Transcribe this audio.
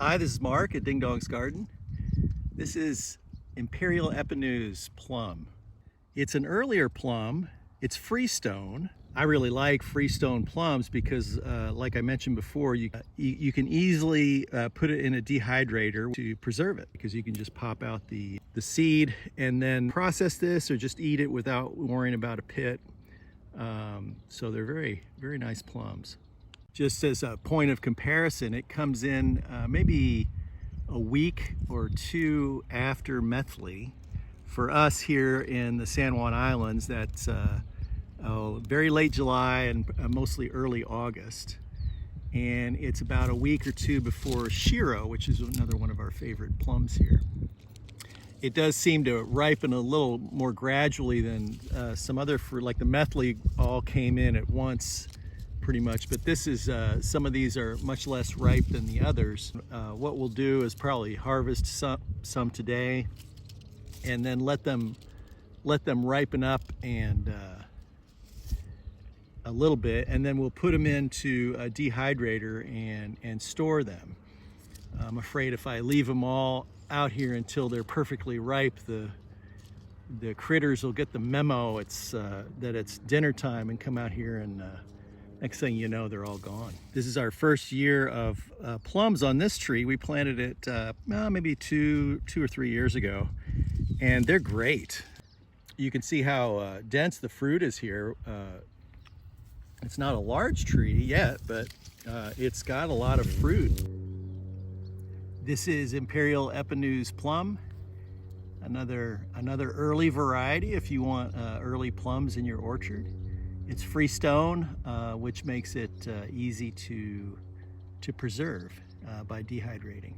Hi, this is Mark at Ding Dong's Garden. This is Imperial Epineuse Plum. It's an earlier plum. It's freestone. I really like freestone plums because, like I mentioned before, you can easily put it in a dehydrator to preserve it, because you can just pop out the seed and then process this or just eat it without worrying about a pit. So they're very, very nice plums. Just as a point of comparison, it comes in maybe a week or two after Methley. For us here in the San Juan Islands, that's very late July and mostly early August. And it's about a week or two before Shiro, which is another one of our favorite plums here. It does seem to ripen a little more gradually than some other fruit, like the Methley all came in at once pretty much, but this is some of these are much less ripe than the others. What we'll do is probably harvest some today and then let them ripen up and a little bit, and then we'll put them into a dehydrator and store them. I'm afraid if I leave them all out here until they're perfectly ripe, the critters will get the memo that it's dinner time and come out here, and next thing you know, they're all gone. This is our first year of plums on this tree. We planted it maybe two or 3 years ago, and they're great. You can see how dense the fruit is here. It's not a large tree yet, but it's got a lot of fruit. This is Imperial Epineuse Plum, another early variety if you want early plums in your orchard. It's freestone, which makes it easy to preserve by dehydrating.